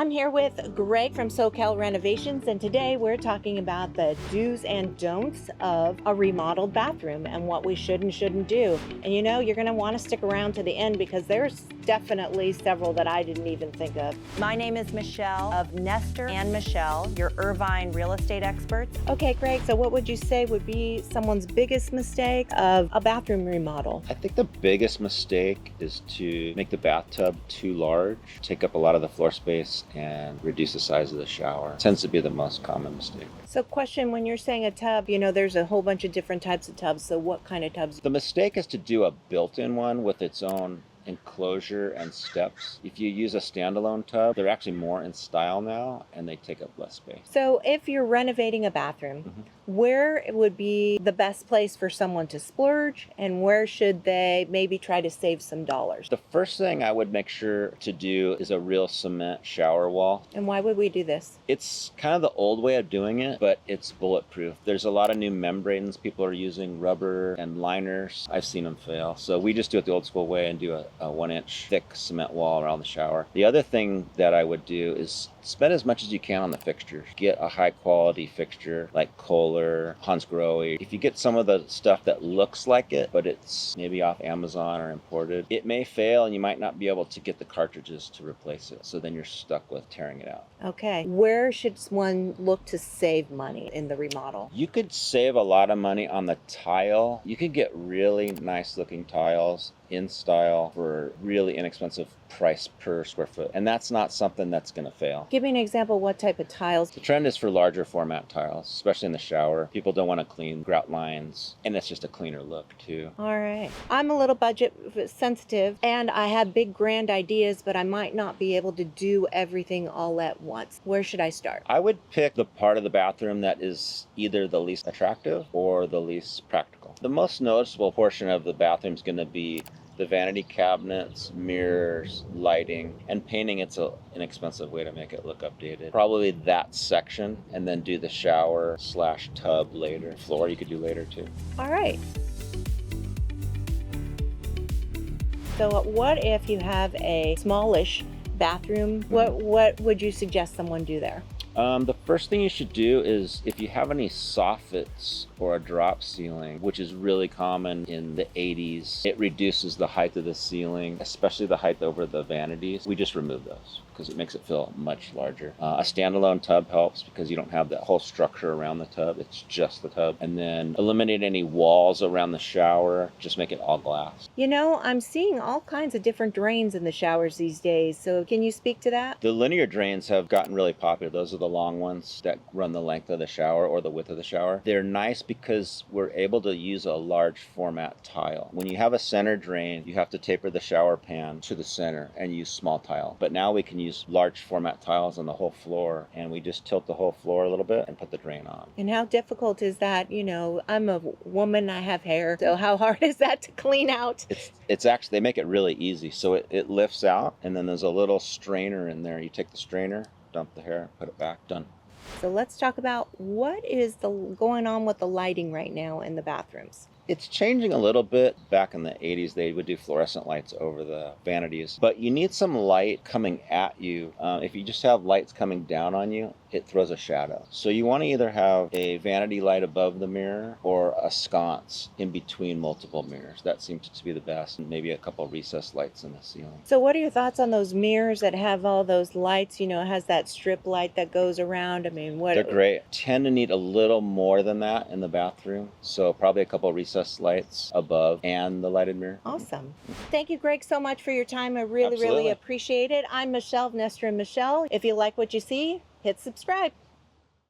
I'm here with Greg from SoCal Renovations, and today we're talking about the do's and don'ts of a remodeled bathroom and what we should and shouldn't do. And you know, you're going to want to stick around to the end because there's definitely several that I didn't even think of. My name is Michelle of Nestor and Michelle, your Irvine real estate experts. Okay, Greg, so what would you say would be someone's biggest mistake of a bathroom remodel? I think the biggest mistake is to make the bathtub too large, take up a lot of the floor space, and reduce the size of the shower. It tends to be the most common mistake. So question, when you're saying a tub, you know, there's a whole bunch of different types of tubs. So what kind of tubs? The mistake is to do a built-in one with its own enclosure and steps. If you use a standalone tub, they're actually more in style now and they take up less space. So if you're renovating a bathroom, where would be the best place for someone to splurge and where should they maybe try to save some dollars? The first thing I would make sure to do is a real cement shower wall. And why would we do this? It's kind of the old way of doing it, but it's bulletproof. There's a lot of new membranes. People are using rubber and liners. I've seen them fail. So we just do it the old school way and do a 1-inch thick cement wall around the shower. The other thing that I would do is spend as much as you can on the fixtures. Get a high quality fixture like Kohler, Hansgrohe. If you get some of the stuff that looks like it, but it's maybe off Amazon or imported, it may fail and you might not be able to get the cartridges to replace it. So then you're stuck with tearing it out. Okay. Where should one look to save money in the remodel? You could save a lot of money on the tile. You could get really nice looking tiles in style for really inexpensive price per square foot. And that's not something that's going to fail. Give me an example, what type of tiles? The trend is for larger format tiles, especially in the shower. People don't want to clean grout lines, and it's just a cleaner look too. All right. I'm a little budget sensitive and I have big grand ideas, but I might not be able to do everything all at once. Where should I start? I would pick the part of the bathroom that is either the least attractive or the least practical. The most noticeable portion of the bathroom is going to be the vanity cabinets, mirrors, lighting, and painting. It's an inexpensive way to make it look updated. Probably that section, and then do the shower/tub later. Floor you could do later too. All right. So what if you have a smallish bathroom? What would you suggest someone do there? The first thing you should do is, if you have any soffits or a drop ceiling, which is really common in the 80s, it reduces the height of the ceiling, especially the height over the vanities. We just remove those because it makes it feel much larger. A standalone tub helps because you don't have that whole structure around the tub. It's just the tub. And then eliminate any walls around the shower. Just make it all glass. You know, I'm seeing all kinds of different drains in the showers these days. So can you speak to that? The linear drains have gotten really popular. Those are the long ones that run the length of the shower or the width of the shower. They're nice because we're able to use a large format tile. When you have a center drain, you have to taper the shower pan to the center and use small tile. But now we can use large format tiles on the whole floor, and we just tilt the whole floor a little bit and put the drain on. And how difficult is that? You know, I'm a woman, I have hair, so how hard is that to clean out? It's actually, they make it really easy. So it lifts out, and then there's a little strainer in there. You take the strainer, dump the hair, put it back, done. So let's talk about what is going on with the lighting right now in the bathrooms. It's changing a little bit. Back in the 80s, they would do fluorescent lights over the vanities. But you need some light coming at you. If you just have lights coming down on you, it throws a shadow. So you want to either have a vanity light above the mirror or a sconce in between multiple mirrors. That seems to be the best. And maybe a couple recessed lights in the ceiling. So what are your thoughts on those mirrors that have all those lights? You know, it has that strip light that goes around. I mean, They're great. Tend to need a little more than that in the bathroom. So probably a couple recessed lights above and the lighted mirror. Awesome. Thank you, Greg, so much for your time. I really Absolutely. appreciate it. I'm Michelle of Nestor and Michelle. If you like what you see, hit subscribe.